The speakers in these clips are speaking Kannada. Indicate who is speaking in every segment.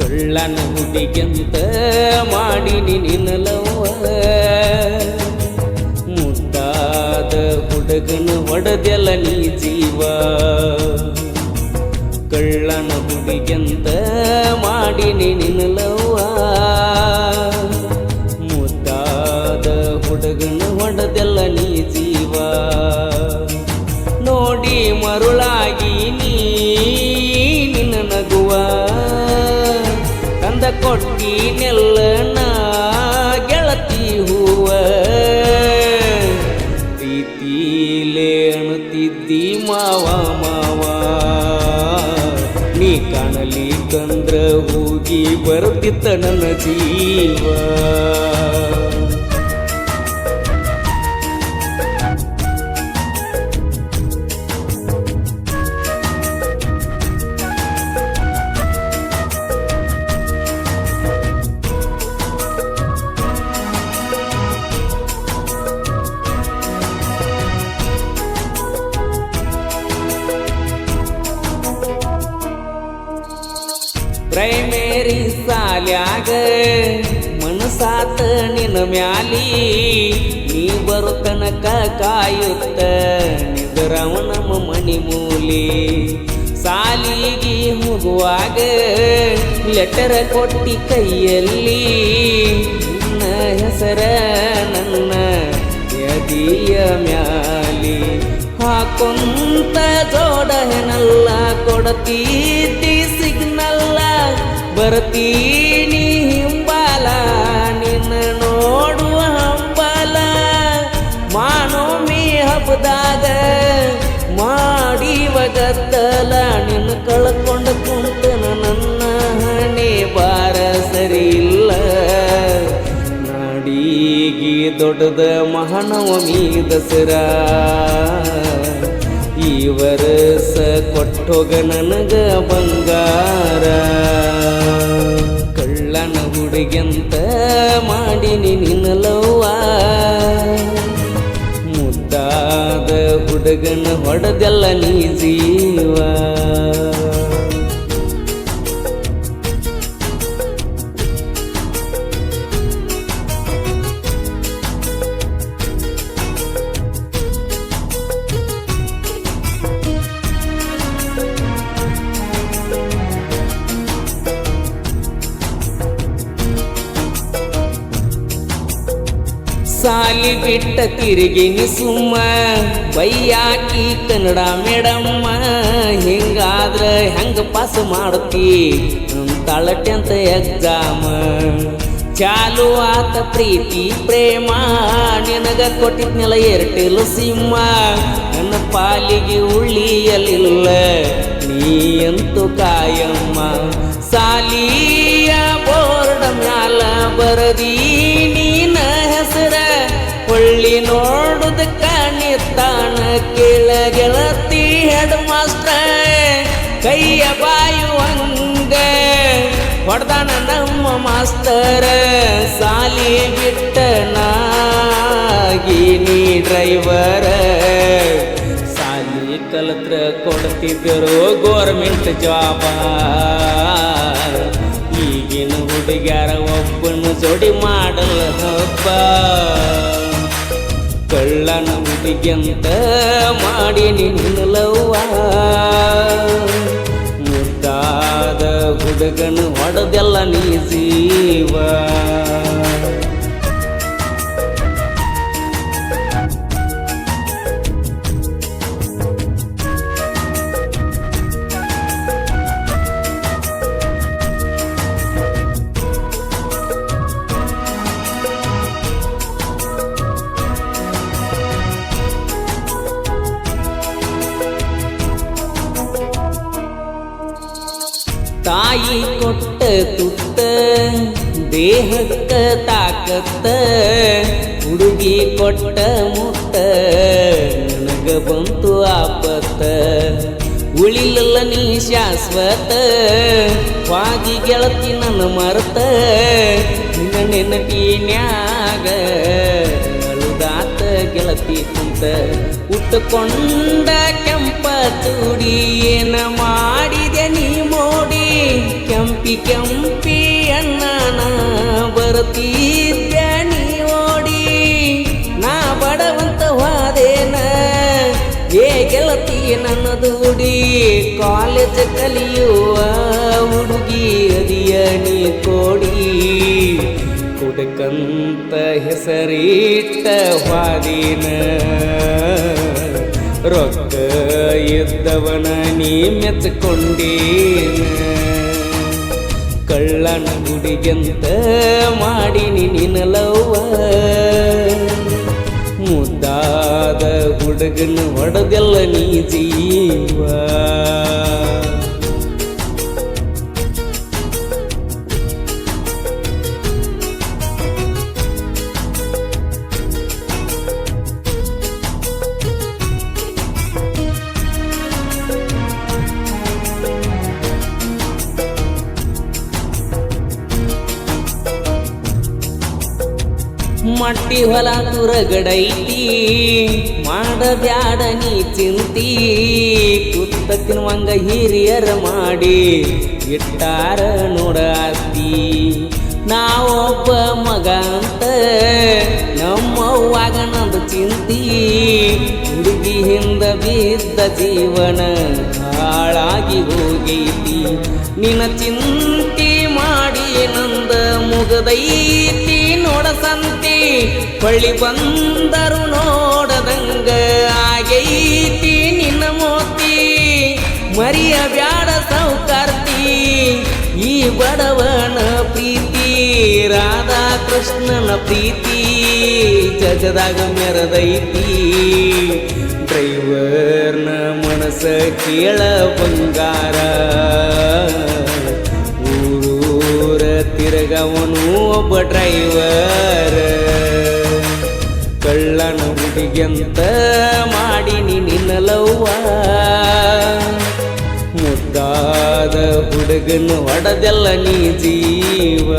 Speaker 1: ಕಳ್ಳನ ಹುಡುಗಿಯಂತ ಮಾಡಿನಿ ನಿನ್ನಲವ್ವ ಮುದ್ದಾದ ಹುಡುಗನ ಹೊಡೆದೆಲ್ಲ ನೀ ಜೀವ ಕಳ್ಳನ ಹುಡುಗಿಯಂತ ಮಾಡಿನಿ ನಿನ್ನಲವ್ವ ಮುದ್ದಾದ ಹುಡುಗನ ಹೊಡೆದೆಲ್ಲ ನೀ ಜೀವ ನೋಡಿ ಮರುಳಾಗಿ ನಿನ್ನ ನಗುವ ತಂದ ಕೊಟ್ಟಿನೆಲ್ಲ ನಾ ಗೆಳತಿ ಹೂವ ಪ್ರೀತಿಲೇ ಅಣುತ್ತಿದ್ದಿ ಮಾವ ಮಾವ ನೀ ಕಾಣಲಿಕ್ಕಂದ್ರ ಹೋಗಿ ಬರುತ್ತಿತ್ತ ನನ್ನ ಜೀವ ಪ್ರೈಮೇರಿ ಸಾಲ್ಯಾಗ ಮನಸಾತ ನಿನ್ನ ಮ್ಯಾಲಿ ನೀ ಬರು ತನಕ ಕಾಯುತ್ತ ನಿಗರವ ನಮ್ಮ ಮಣಿ ಮೂಲಿ ಸಾಲಿಗೆ ಹೋಗುವಾಗ ಲೆಟರ್ ಕೊಟ್ಟಿ ಕೈಯಲ್ಲಿ ನಿನ್ನ ಹೆಸರ ನನ್ನ ಎದೆಯ ಮ್ಯಾಲಿ ಹಾಕೊಂತ ಜೋಡನಲ್ಲ ಕೊಡತೀತಿ ಸಿಗ್ನಲ್ಲ ಬರ್ತೀನಿ ಹಿಂಬಾಲ ನಿನ್ನ ನೋಡುವ ಹಂಬಲ ಮಾನೋಮಿ ಹಬ್ಬದಾಗ ಮಾಡಿವ ಗದ್ದಲ ನಿನ್ನ ಕಳ್ಕೊಂಡು ಕುಂತನ ನನ್ನ ಹಣೆ ಬಾರ ಸರಿ ಇಲ್ಲ ನಾಡಿಗೆ ದೊಡ್ಡದ ಮಹಾನವಮಿ ದಸರಾ ಈ ವರ್ಷ ಕೊಟ್ಟೋಗ ನನಗ ಬಂಗಾರ ಕಳ್ಳನ ಹುಡುಗಿಯಂತ ಮಾಡಿನಿ ನಿನ್ನಲವ್ವ ಮುದ್ದಾದ ಹುಡುಗನ ಹೊಡೆದೆಲ್ಲ ನೀ ಜೀವ ಸಾಲಿ ಬಿಟ್ಟ ತಿರುಗಿನಿ ಸುಮ್ಮ ಬೈಯಾಕಿ ಕನ್ನಡ ಮೇಡಮ್ಮ ಹಿಂಗಾದ್ರ ಹೆಂಗ ಪಾಸ್ ಮಾಡುತ್ತಿ ಅಂತಾಳ 10th ಎಕ್ಸಾಮ ಚಾಲು ಆತ ಪ್ರೀತಿ ಪ್ರೇಮ ನಿನಗ ಕೊಟ್ಟಿದ್ನೆಲ್ಲ ಏರ್ಟೆಲ್ ಸಿಮ್ಮ ನನ್ನ ಪಾಲಿಗೆ ಉಳಿಯಲಿಲ್ಲ ನೀಯಂತೂ ಕಾಯಮ್ಮ ಸಾಲಿಯ ಬೋರ್ಡ್ ಮ್ಯಾಲ ಬರದಿ ನೀನ ಹೆಸರ ಹೊಳ್ಳಿ ನೋಡುದ ಕಾಣಿತಾನ ಕೇಳ ಗೆಳತಿ ಹೆಡ್ ಮಾಸ್ಟರ್ ಕೈಯ ಬಾಯುವಂಗ ಹೊಡ್ದಾನ ನಮ್ಮ ಮಾಸ್ತರ ಸಾಲಿ ಬಿಟ್ಟ ನಾಗಿನಿ ಡ್ರೈವರ ಸಾಲಿ ಕಲತ್ರ ಕೊಡ್ತಿದ್ದರು ಗೋರ್ಮೆಂಟ್ ಜಾಬ ಈಗಿನ ಹುಡುಗ್ಯಾರ ಒಬ್ಬನ ಜೋಡಿ ಮಾಡಲ್ಲ ಹಬ್ಬ ಕಳ್ಳನ ಹುಡುಗಿಯಂತ ಮಾಡಿನಿ ನಿನ್ನಲವ್ವ ಮುದ್ದಾದ ಹುಡುಗನ ಹೊಡೆದೆಲ್ಲ ನೀ ಜೀವ ತಾಯಿ ಕೊಟ್ಟ ತುತ್ತ ದೇಹಕ್ಕ ತಾಕತ್ತ ಹುಡುಗಿ ಕೊಟ್ಟ ಮುತ್ತ ನನಗ ಬಂತು ಆಪತ್ತ ಉಳಿಲಲ್ಲ ನೀ ಶಾಶ್ವತ ವಾಗಿ ಗೆಳತಿ ನನ್ನ ಮರತ ನಿನ್ನ ನೆನಪಿನ್ಯಾಗ ಅಳುದಾತ ಗೆಳತಿ ಕುಂತ ಉಟ್ಟುಕೊಂಡ ಕೆಂಪ ತುಡಿ ಏನ ಮಾಡಿದೆ ನೀ ಮೋಡಿ ಕೆಂಪಿ ಕೆಂಪಿ ಅಣ್ಣನ ಬರ್ತಿದ್ದ ನೀ ಓಡಿ ನಾ ಬಡವಂತ ವಾದೇನ ಏ ಗೆಳತಿ ನನ್ನ ದುಡಿ ಕಾಲೇಜ್ ಕಲಿಯುವ ಹುಡುಗಿ ಅದಿಯ ನೀ ಕೋಡಿ ಕುಡಕಂತ ಹೆಸರಿಟ್ಟ ವಾದಿನ ರೊಕ್ಕ ಇದ್ದವನ ನೀ ಮೆಚ್ಚಿಕೊಂಡೇನ ಕಳ್ಳನ ಹುಡುಗಂತ ಮಾಡಿನಿ ನಿನ್ನಲವ್ವ ಮುದ್ದಾದ ಹುಡುಗನ ಹೊಡೆದೆಲ್ಲ ನೀ ಜೀವ ಮಟ್ಟಿ ಹೊಲ ತುರಗಡೈತಿ ಮಾಡಬ್ಯಾಡ ನೀ ಚಿಂತಿ ಕುತ್ತ ತಿನ್ನುವಂಗ ಹಿರಿಯರ ಮಾಡಿ ಇಟ್ಟಾರ ನೋಡಾಸ್ತಿ ನಾವೊಬ್ಬ ಮಗ ಅಂತ ನಮ್ಮವ್ವಾಗ ನಂದು ಚಿಂತಿ ಹುಡುಗಿ ಹಿಂದ ಬಿದ್ದ ಜೀವನ ಹಾಳಾಗಿ ಹೋಗೈತಿ ನಿನ್ನ ಚಿಂತಿ ಮಾಡಿ ನಂದ ಮುಗದೈತಿ ನೋಡ ಸಂತಿ ಹೊಳ್ಳಿ ಬಂದರು ನೋಡದಂಗ ಆಗೈತಿ ನಿನ್ನ ಮೋತಿ ಮರಿಯ ಬ್ಯಾಡ ಸೌಕಾರ್ತಿ ಈ ಬಡವನ ಪ್ರೀತಿ ರಾಧಾ ಕೃಷ್ಣನ ಪ್ರೀತಿ ಜಗದಾಗ ಮೆರದೈತಿ ಡ್ರೈವರ್ನ ಮನಸ ಕೇಳ ಬಂಗಾರ ಊರೂರ ತಿರುಗವನು ಒಬ್ಬ ಡ್ರೈವರ್ ಕಳ್ಳನ ಹುಡುಗಿಯಂತ ಮಾಡಿನಿ ನಿನ್ನಲವ್ವ ಮುದ್ದಾದ ಹುಡುಗನ ಹೊಡೆದೆಲ್ಲ ನೀ ಜೀವ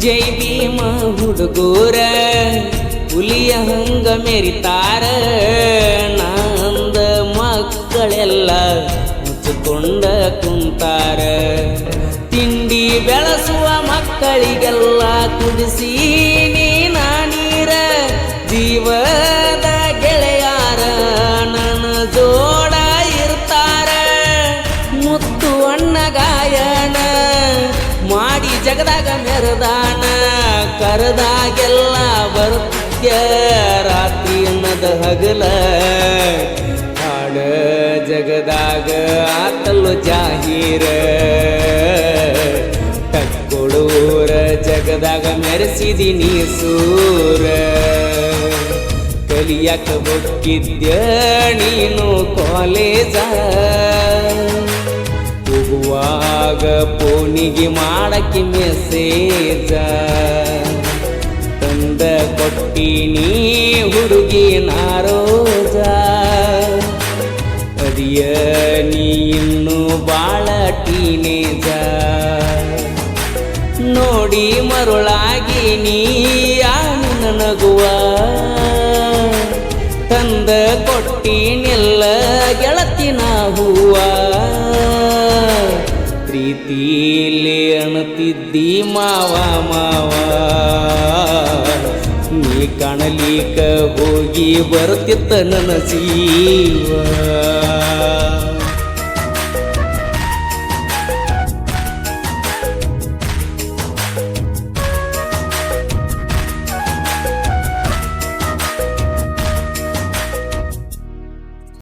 Speaker 1: ಜೈ ಭೀಮ ಹುಡುಗೂರ ಹುಲಿಯ ಹಂಗ ಮೆರಿತಾರ ನಂದ ಮಕ್ಕಳೆಲ್ಲ ಮುಚ್ಚಿಕೊಂಡ ಕುಂತಾರ ತಿಂಡಿ ಬೆಳೆಸುವ ಮಕ್ಕಳಿಗೆಲ್ಲ ಕುದಿಸಿ ನೀನ ನೀರ ಜೀವದ ಗೆಳೆಯಾರ ನನ್ನ ಜೋಡ ಇರ್ತಾರ ಮುತ್ತು ಅಣ್ಣ ಗಾಯನ ಮಾಡಿ ಜಗದಾಗ ಮೆರದಾನ ಕರೆದಾಗೆಲ್ಲ ಬರುತ್ಯ ರಾತ್ರಿ ಅನ್ನದ ಹಗಲ ಹಾಡ ಜಗದಾಗ ಆತಲ್ಲು ಜಾಹೀರ ಟಕ್ಕೊಳೂರ ಜಗದಾಗ ಮೆರೆಸಿದಿನಿ ಸೂರ ಕಲಿಯಕ ಹೊಕ್ಕಿದ್ಯ ನೀನು ಕಾಲೇಜ ಹೋಗುವಾಗ ಫೋನಿಗೆ ಮಾಡಕ್ಕೆ ಮೆಸೇಜ ತಂದ ಕೊಟ್ಟಿನಿ ಹುಡುಗಿ ನಾರೋಜ ಅದಿಯ ನೀ ಇನ್ನು ಬಾಳ ಟೀನೇಜ ನೋಡಿ ಮರುಳಾಗಿ ನೀ ನನಗುವ ತಂದ ಕೊಟ್ಟಿನೆಲ್ಲ ಗೆಳತಿನ ಹೂವ ಪ್ರೀತಿಲಿ ಅಣತಿದ್ದಿ ಮಾವ ಮಾವ ನೀ ಕಾಣಲಿಕ ಹೋಗಿ ಬರುತ್ತಿತ್ತ ನನ್ನ ಜೀವ